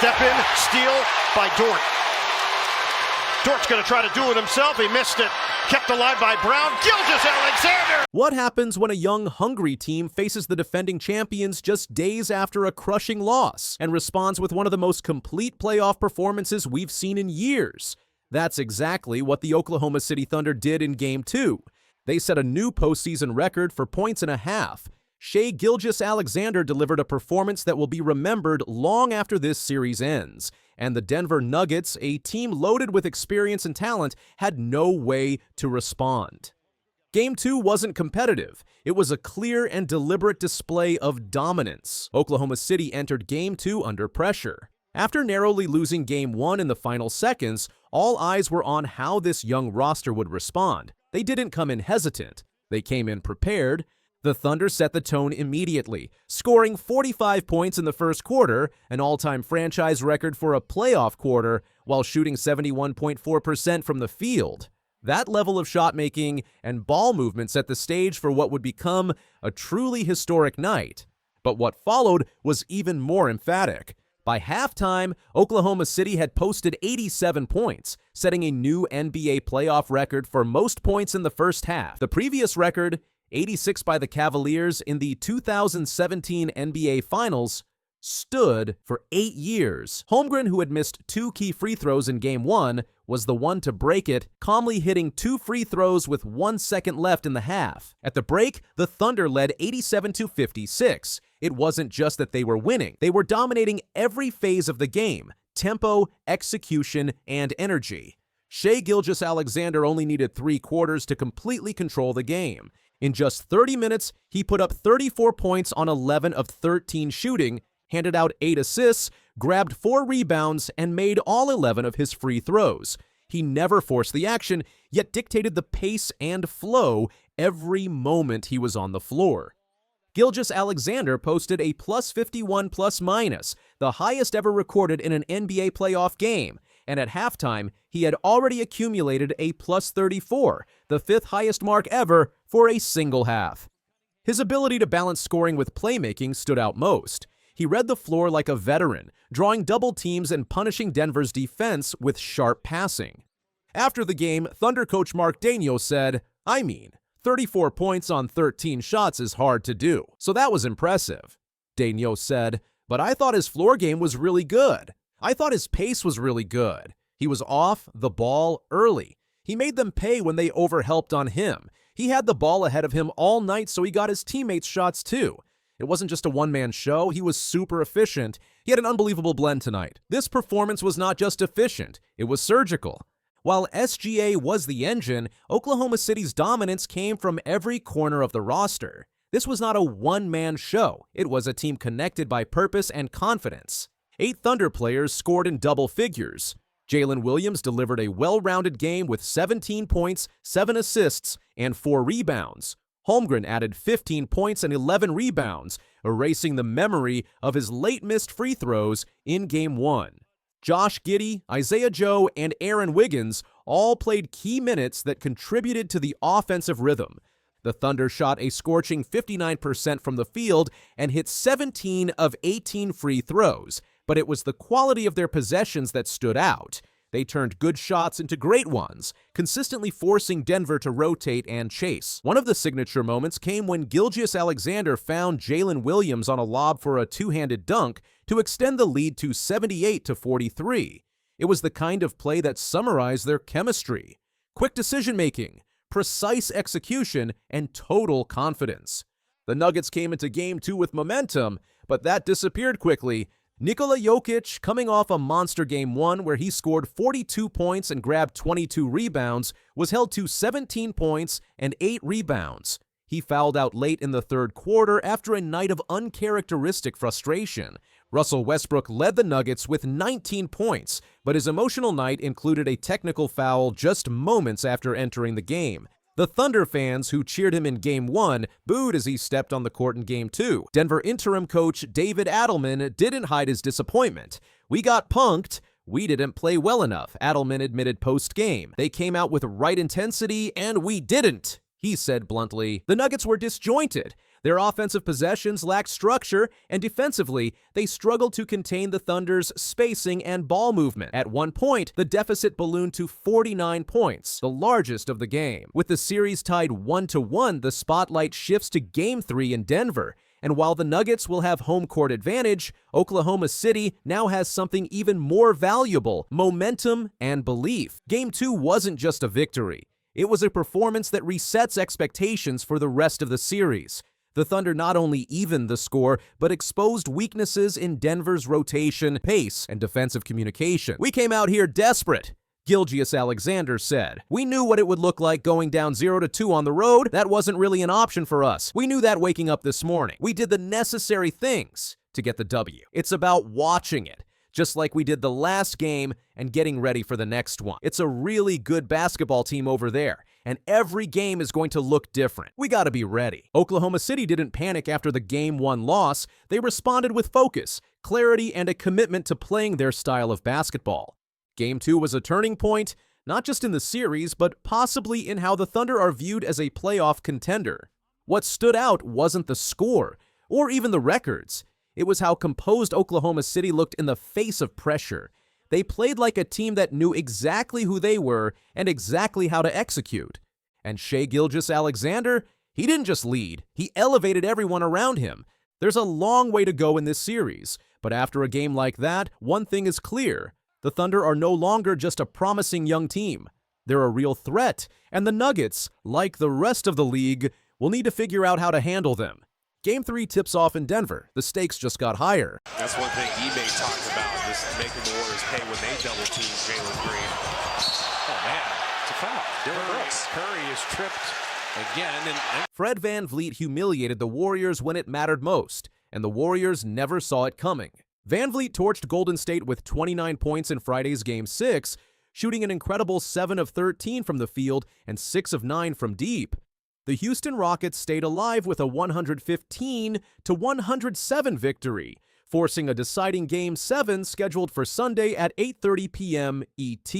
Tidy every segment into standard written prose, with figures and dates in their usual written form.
Step in, steal by Dort. Dort's going to try to do it himself. He missed it. Kept alive by Brown. Gilgeous-Alexander! What happens when a young, hungry team faces the defending champions just days after a crushing loss and responds with one of the most complete playoff performances we've seen in years? That's exactly what the Oklahoma City Thunder did in Game 2. They set a new postseason record for points and a half. Shai Gilgeous-Alexander delivered a performance that will be remembered long after this series ends. And the Denver Nuggets, a team loaded with experience and talent, had no way to respond. Game 2 wasn't competitive. It was a clear and deliberate display of dominance. Oklahoma City entered Game 2 under pressure. After narrowly losing Game 1 in the final seconds, all eyes were on how this young roster would respond. They didn't come in hesitant. They came in prepared. The Thunder set the tone immediately, scoring 45 points in the first quarter, an all-time franchise record for a playoff quarter, while shooting 71.4% from the field. That level of shot-making and ball movement set the stage for what would become a truly historic night. But what followed was even more emphatic. By halftime, Oklahoma City had posted 87 points, setting a new NBA playoff record for most points in the first half. The previous record, 86 by the Cavaliers in the 2017 NBA Finals, stood for 8 years. Holmgren, who had missed 2 key free throws in Game 1, was the one to break it, calmly hitting 2 free throws with 1 second left in the half. At the break, the Thunder led 87-56. It wasn't just that they were winning. They were dominating every phase of the game: tempo, execution, and energy. Shai Gilgeous-Alexander only needed 3 quarters to completely control the game. In just 30 minutes, he put up 34 points on 11 of 13 shooting, handed out 8 assists, grabbed 4 rebounds, and made all 11 of his free throws. He never forced the action, yet dictated the pace and flow every moment he was on the floor. Gilgeous-Alexander posted a +51 plus-minus, the highest ever recorded in an NBA playoff game, and at halftime, he had already accumulated a +34, the 5th highest mark ever for a single half. His ability to balance scoring with playmaking stood out most. He read the floor like a veteran, drawing double teams and punishing Denver's defense with sharp passing. After the game, Thunder coach Mark Daigneault said, 34 points on 13 shots is hard to do, so that was impressive." Daigneault said, "But I thought his floor game was really good. I thought his pace was really good. He was off the ball early. He made them pay when they overhelped on him. He had the ball ahead of him all night, so he got his teammates shots too. It wasn't just a one-man show. He was super efficient. He had an unbelievable blend tonight. This performance was not just efficient, it was surgical." While SGA was the engine, Oklahoma City's dominance came from every corner of the roster. This was not a one-man show. It was a team connected by purpose and confidence. 8 Thunder players scored in double figures. Jalen Williams delivered a well-rounded game with 17 points, 7 assists, and 4 rebounds. Holmgren added 15 points and 11 rebounds, erasing the memory of his late-missed free throws in Game 1. Josh Giddey, Isaiah Joe, and Aaron Wiggins all played key minutes that contributed to the offensive rhythm. The Thunder shot a scorching 59% from the field and hit 17 of 18 free throws, but it was the quality of their possessions that stood out. They turned good shots into great ones, consistently forcing Denver to rotate and chase. One of the signature moments came when Gilgeous-Alexander found Jalen Williams on a lob for a two-handed dunk to extend the lead to 78-43. It was the kind of play that summarized their chemistry: quick decision-making, precise execution, and total confidence. The Nuggets came into Game 2 with momentum, but that disappeared quickly. Nikola Jokic, coming off a monster Game 1 where he scored 42 points and grabbed 22 rebounds, was held to 17 points and 8 rebounds. He fouled out late in the third quarter after a night of uncharacteristic frustration. Russell Westbrook led the Nuggets with 19 points, but his emotional night included a technical foul just moments after entering the game. The Thunder fans who cheered him in Game 1 booed as he stepped on the court in Game 2. Denver interim coach David Adelman didn't hide his disappointment. "We got punked. We didn't play well enough," Adelman admitted post-game. "They came out with right intensity, and we didn't," he said bluntly. The Nuggets were disjointed. Their offensive possessions lacked structure, and defensively, they struggled to contain the Thunder's spacing and ball movement. At one point, the deficit ballooned to 49 points, the largest of the game. With the series tied 1-1, the spotlight shifts to Game 3 in Denver. And while the Nuggets will have home court advantage, Oklahoma City now has something even more valuable: momentum and belief. Game 2 wasn't just a victory. It was a performance that resets expectations for the rest of the series. The Thunder not only evened the score, but exposed weaknesses in Denver's rotation, pace, and defensive communication. "We came out here desperate," Gilgeous-Alexander said. "We knew what it would look like going down 0-2 on the road. That wasn't really an option for us. We knew that waking up this morning. We did the necessary things to get the W. It's about watching it, just like we did the last game, and getting ready for the next one. It's a really good basketball team over there, and every game is going to look different. We gotta be ready." Oklahoma City didn't panic after the Game 1 loss. They responded with focus, clarity, and a commitment to playing their style of basketball. Game 2 was a turning point, not just in the series, but possibly in how the Thunder are viewed as a playoff contender. What stood out wasn't the score, or even the records. It was how composed Oklahoma City looked in the face of pressure. They played like a team that knew exactly who they were and exactly how to execute. And Shai Gilgeous-Alexander, he didn't just lead, he elevated everyone around him. There's a long way to go in this series, but after a game like that, one thing is clear: the Thunder are no longer just a promising young team. They're a real threat, and the Nuggets, like the rest of the league, will need to figure out how to handle them. Game 3 tips off in Denver. The stakes just got higher. That's one thing eBay talked about, this making the Warriors pay when they double team Jalen Green. Oh man, it's a foul. Dylan Brooks. Curry is tripped again. And Fred VanVleet humiliated the Warriors when it mattered most, and the Warriors never saw it coming. VanVleet torched Golden State with 29 points in Friday's Game 6, shooting an incredible 7 of 13 from the field and 6 of 9 from deep. The Houston Rockets stayed alive with a 115-107 victory, forcing a deciding Game 7 scheduled for Sunday at 8:30 p.m. ET.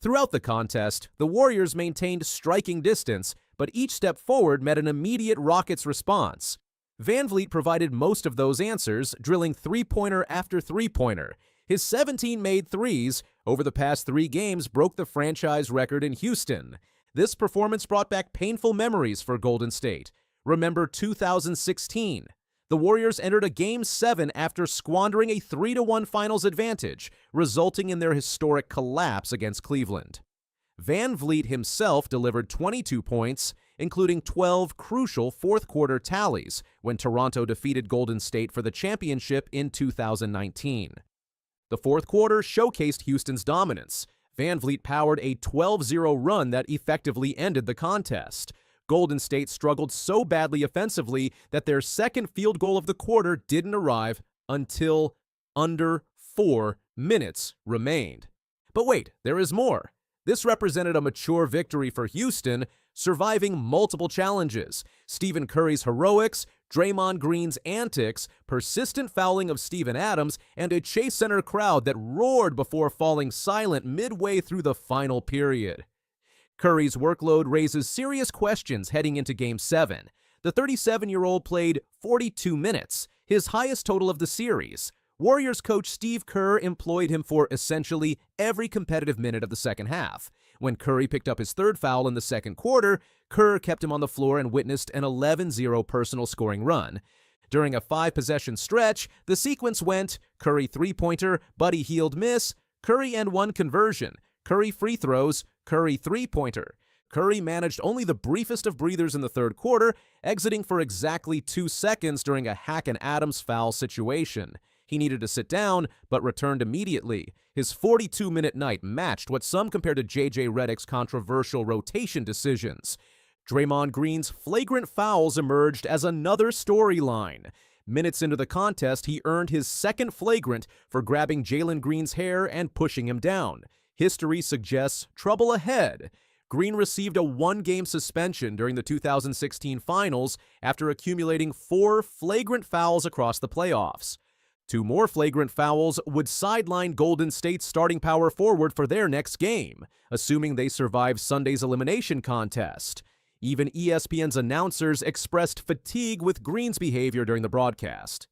Throughout the contest, the Warriors maintained striking distance, but each step forward met an immediate Rockets response. VanVleet provided most of those answers, drilling three-pointer after three-pointer. His 17 made threes over the past 3 games broke the franchise record in Houston. This performance brought back painful memories for Golden State. Remember 2016. The Warriors entered a Game 7 after squandering a 3-1 finals advantage, resulting in their historic collapse against Cleveland. VanVleet himself delivered 22 points, including 12 crucial fourth-quarter tallies when Toronto defeated Golden State for the championship in 2019. The fourth quarter showcased Houston's dominance. VanVleet powered a 12-0 run that effectively ended the contest. Golden State struggled so badly offensively that their second field goal of the quarter didn't arrive until under 4 minutes remained. But wait, there is more. This represented a mature victory for Houston, surviving multiple challenges: Stephen Curry's heroics, Draymond Green's antics, persistent fouling of Steven Adams, and a Chase Center crowd that roared before falling silent midway through the final period. Curry's workload raises serious questions heading into Game 7. The 37-year-old played 42 minutes, his highest total of the series. Warriors coach Steve Kerr employed him for essentially every competitive minute of the second half. When Curry picked up his third foul in the second quarter, Kerr kept him on the floor and witnessed an 11-0 personal scoring run. During a 5-possession stretch, the sequence went Curry three-pointer, Buddy Hield miss, Curry and one conversion, Curry free throws, Curry three-pointer. Curry managed only the briefest of breathers in the third quarter, exiting for exactly 2 seconds during a Hack and Adams foul situation. He needed to sit down, but returned immediately. His 42-minute night matched what some compared to J.J. Redick's controversial rotation decisions. Draymond Green's flagrant fouls emerged as another storyline. Minutes into the contest, he earned his second flagrant for grabbing Jalen Green's hair and pushing him down. History suggests trouble ahead. Green received a 1-game suspension during the 2016 finals after accumulating 4 flagrant fouls across the playoffs. 2 more flagrant fouls would sideline Golden State's starting power forward for their next game, assuming they survive Sunday's elimination contest. Even ESPN's announcers expressed fatigue with Green's behavior during the broadcast.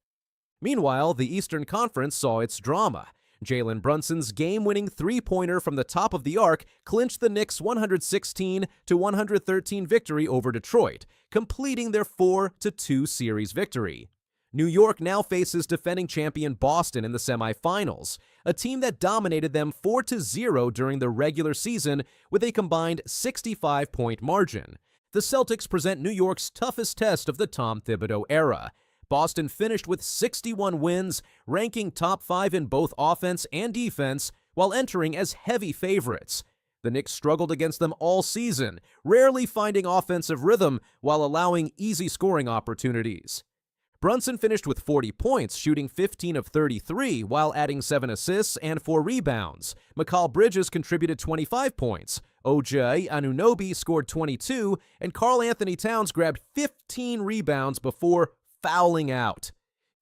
Meanwhile, the Eastern Conference saw its drama. Jalen Brunson's game-winning three-pointer from the top of the arc clinched the Knicks' 116-113 victory over Detroit, completing their 4-2 series victory. New York now faces defending champion Boston in the semifinals, a team that dominated them 4-0 during the regular season with a combined 65-point margin. The Celtics present New York's toughest test of the Tom Thibodeau era. Boston finished with 61 wins, ranking top 5 in both offense and defense, while entering as heavy favorites. The Knicks struggled against them all season, rarely finding offensive rhythm while allowing easy scoring opportunities. Brunson finished with 40 points, shooting 15 of 33 while adding 7 assists and 4 rebounds. Mikal Bridges contributed 25 points. OJ Anunoby scored 22, and Karl Anthony Towns grabbed 15 rebounds before fouling out.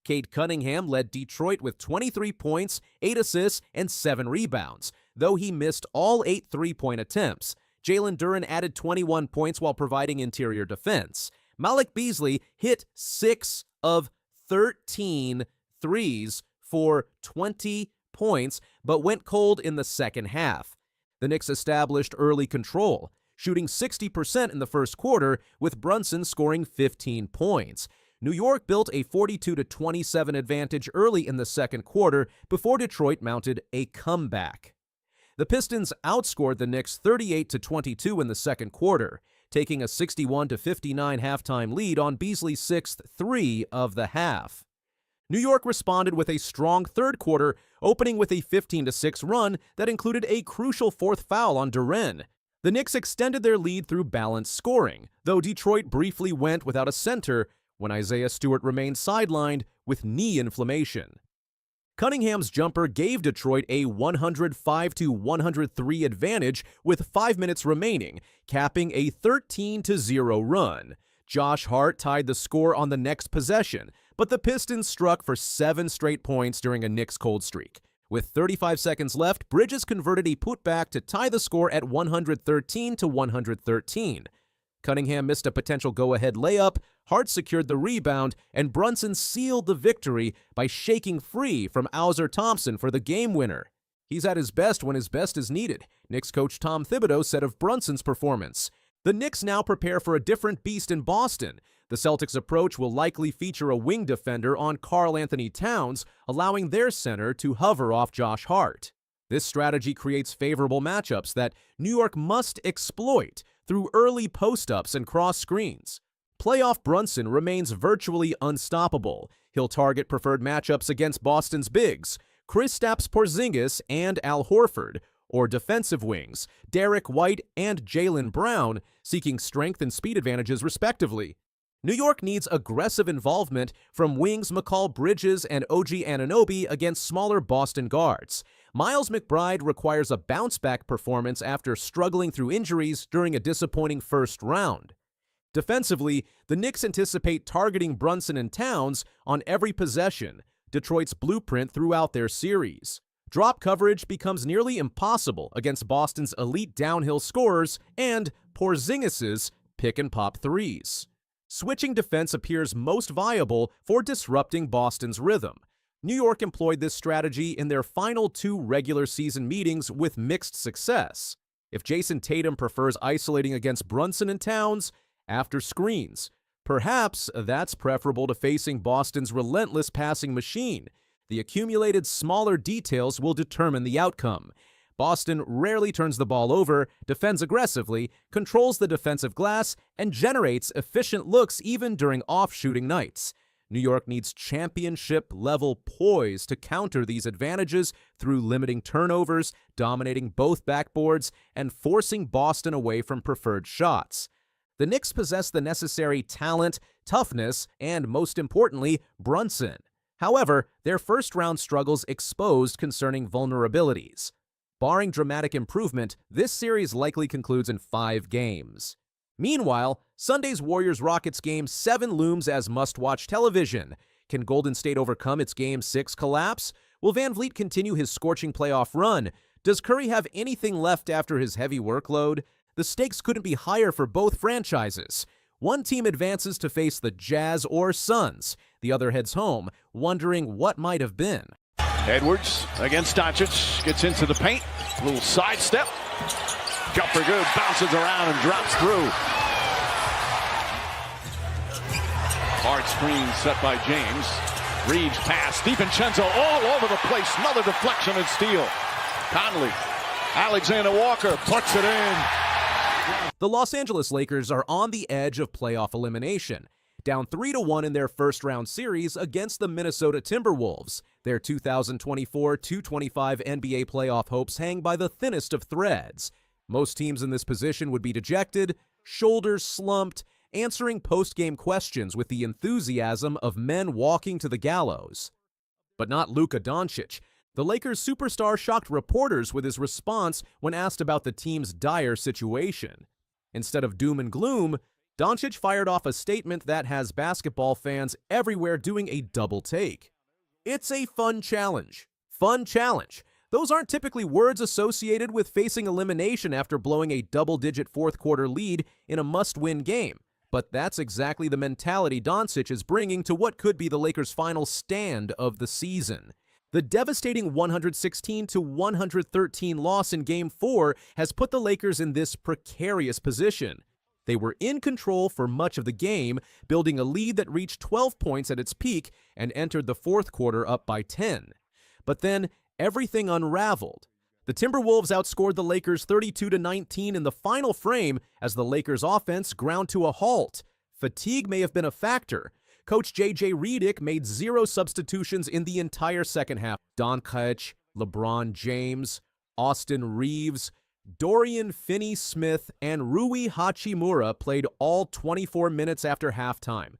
Cade Cunningham led Detroit with 23 points, 8 assists, and 7 rebounds, though he missed all 8 three-point attempts. Jalen Duren added 21 points while providing interior defense. Malik Beasley hit 6 of 13 threes for 20 points, but went cold in the second half. The Knicks established early control, shooting 60% in the first quarter, with Brunson scoring 15 points. New York built a 42-27 advantage early in the second quarter before Detroit mounted a comeback. The Pistons outscored the Knicks 38-22 in the second quarter, taking a 61-59 halftime lead on Beasley's sixth three of the half. New York responded with a strong third quarter, opening with a 15-6 run that included a crucial fourth foul on Duren. The Knicks extended their lead through balanced scoring, though Detroit briefly went without a center when Isaiah Stewart remained sidelined with knee inflammation. Cunningham's jumper gave Detroit a 105-103 advantage with 5 minutes remaining, capping a 13-0 run. Josh Hart tied the score on the next possession, but the Pistons struck for 7 straight points during a Knicks cold streak. With 35 seconds left, Bridges converted a putback to tie the score at 113-113. Cunningham missed a potential go-ahead layup, Hart secured the rebound, and Brunson sealed the victory by shaking free from Auser Thompson for the game winner. He's at his best when his best is needed, Knicks coach Tom Thibodeau said of Brunson's performance. The Knicks now prepare for a different beast in Boston. The Celtics' approach will likely feature a wing defender on Karl Anthony Towns, allowing their center to hover off Josh Hart. This strategy creates favorable matchups that New York must exploit through early post-ups and cross screens. Playoff Brunson remains virtually unstoppable. He'll target preferred matchups against Boston's bigs, Kristaps Porzingis and Al Horford, or defensive wings, Derek White and Jaylen Brown, seeking strength and speed advantages respectively. New York needs aggressive involvement from wings Mikal Bridges and OG Anunoby against smaller Boston guards. Miles McBride requires a bounce-back performance after struggling through injuries during a disappointing first round. Defensively, the Knicks anticipate targeting Brunson and Towns on every possession, Detroit's blueprint throughout their series. Drop coverage becomes nearly impossible against Boston's elite downhill scorers and Porzingis's pick-and-pop threes. Switching defense appears most viable for disrupting Boston's rhythm. New York employed this strategy in their final 2 regular season meetings with mixed success. If Jason Tatum prefers isolating against Brunson and Towns after screens, perhaps that's preferable to facing Boston's relentless passing machine. The accumulated smaller details will determine the outcome. Boston rarely turns the ball over, defends aggressively, controls the defensive glass, and generates efficient looks even during off-shooting nights. New York needs championship-level poise to counter these advantages through limiting turnovers, dominating both backboards, and forcing Boston away from preferred shots. The Knicks possess the necessary talent, toughness, and most importantly, Brunson. However, their first-round struggles exposed concerning vulnerabilities. Barring dramatic improvement, this series likely concludes in 5 games. Meanwhile, Sunday's Warriors-Rockets Game 7 looms as must-watch television. Can Golden State overcome its Game 6 collapse? Will Van Vliet continue his scorching playoff run? Does Curry have anything left after his heavy workload? The The stakes couldn't be higher for both franchises. One team advances to face the Jazz or Suns. The other heads home, wondering what might have been. Edwards against Doncic, gets into the paint, a little sidestep. Jump for good, bounces around and drops through. Hard screen set by James. Reeves pass, DiVincenzo all over the place. Another deflection and steal. Conley, Alexander Walker puts it in. The Los Angeles Lakers are on the edge of playoff elimination, down 3-1 in their first-round series against the Minnesota Timberwolves. Their 2024-225 NBA playoff hopes hang by the thinnest of threads. Most teams in this position would be dejected, shoulders slumped, answering post-game questions with the enthusiasm of men walking to the gallows. But not Luka Doncic. The Lakers superstar shocked reporters with his response when asked about the team's dire situation. Instead of doom and gloom, Doncic fired off a statement that has basketball fans everywhere doing a double take. It's a fun challenge. Fun challenge. Those aren't typically words associated with facing elimination after blowing a double-digit fourth-quarter lead in a must-win game. But that's exactly the mentality Doncic is bringing to what could be the Lakers' final stand of the season. The devastating 116-113 loss in Game 4 has put the Lakers in this precarious position. They were in control for much of the game, building a lead that reached 12 points at its peak and entered the fourth quarter up by 10. But then, everything unraveled. The Timberwolves outscored the Lakers 32-19 in the final frame as the Lakers' offense ground to a halt. Fatigue may have been a factor. Coach J.J. Redick made 0 substitutions in the entire second half. Doncic, LeBron James, Austin Reeves, Dorian Finney-Smith, and Rui Hachimura played all 24 minutes after halftime.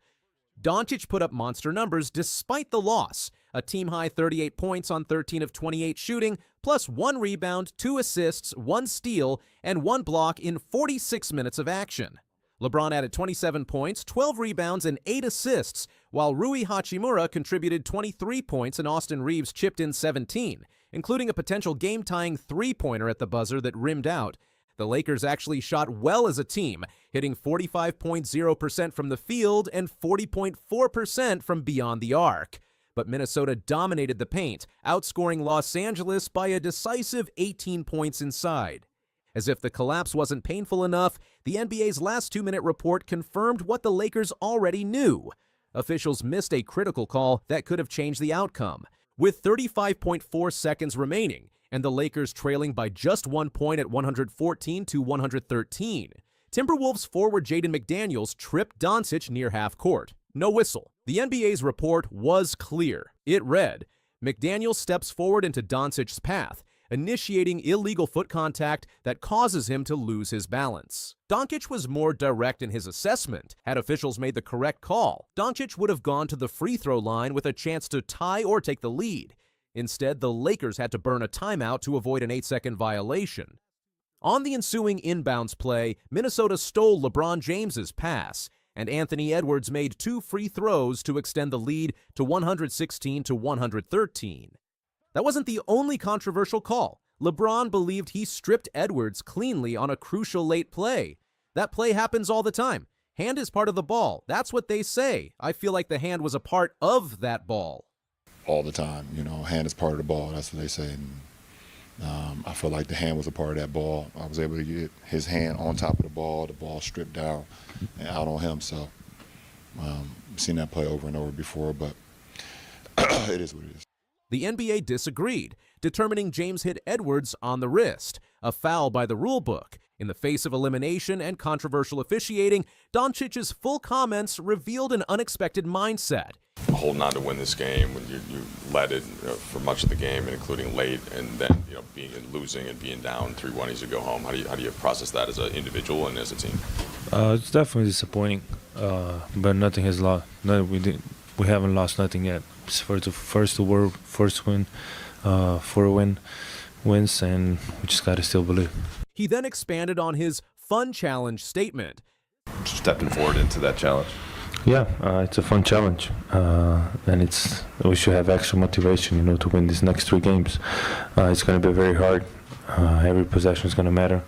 Doncic put up monster numbers despite the loss, a team-high 38 points on 13 of 28 shooting, plus 1 rebound, 2 assists, 1 steal, and 1 block in 46 minutes of action. LeBron added 27 points, 12 rebounds, and 8 assists, while Rui Hachimura contributed 23 points and Austin Reeves chipped in 17, including a potential game-tying three-pointer at the buzzer that rimmed out. The Lakers actually shot well as a team, hitting 45.0% from the field and 40.4% from beyond the arc. But Minnesota dominated the paint, outscoring Los Angeles by a decisive 18 points inside. As if the collapse wasn't painful enough, the NBA's last 2-minute report confirmed what the Lakers already knew. Officials missed a critical call that could have changed the outcome. With 35.4 seconds remaining, and the Lakers trailing by just 1 point at 114-113, Timberwolves forward Jaden McDaniels tripped Doncic near half court. No whistle. The NBA's report was clear. It read, McDaniels steps forward into Doncic's path, initiating illegal foot contact that causes him to lose his balance. Doncic was more direct in his assessment. Had officials made the correct call, Doncic would have gone to the free throw line with a chance to tie or take the lead. Instead, the Lakers had to burn a timeout to avoid an 8-second violation. On the ensuing inbounds play, Minnesota stole LeBron James's pass, and Anthony Edwards made 2 free throws to extend the lead to 116-113. That wasn't the only controversial call. LeBron believed he stripped Edwards cleanly on a crucial late play. That play happens all the time. Hand is part of the ball. That's what they say. I feel like the hand was a part of that ball. All the time, hand is part of the ball. That's what they say. And, I feel like the hand was a part of that ball. I was able to get his hand on top of the ball stripped down and out on him. So I've seen that play over and over before, but it is what it is. The NBA disagreed, determining James hit Edwards on the wrist, a foul by the rulebook. In the face of elimination and controversial officiating, Doncic's full comments revealed an unexpected mindset. Holding on to win this game when you led it for much of the game, including late, and then losing and being down 3-1 as you go home. How do you process that as an individual and as a team? It's definitely disappointing, but nothing has lost. No, we haven't lost nothing yet. It's first win, 4 wins, and we just gotta still believe. He then expanded on his fun challenge statement. Stepping forward into that challenge. Yeah, it's a fun challenge, and we should have extra motivation, to win these next 3 games. It's going to be very hard. Every possession is going to matter,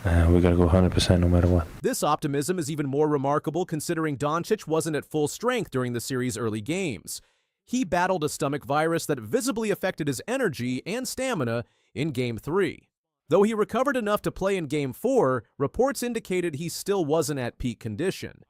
We got to go 100% no matter what. This optimism is even more remarkable considering Doncic wasn't at full strength during the series' early games. He battled a stomach virus that visibly affected his energy and stamina in Game 3. Though he recovered enough to play in Game 4, reports indicated he still wasn't at peak condition.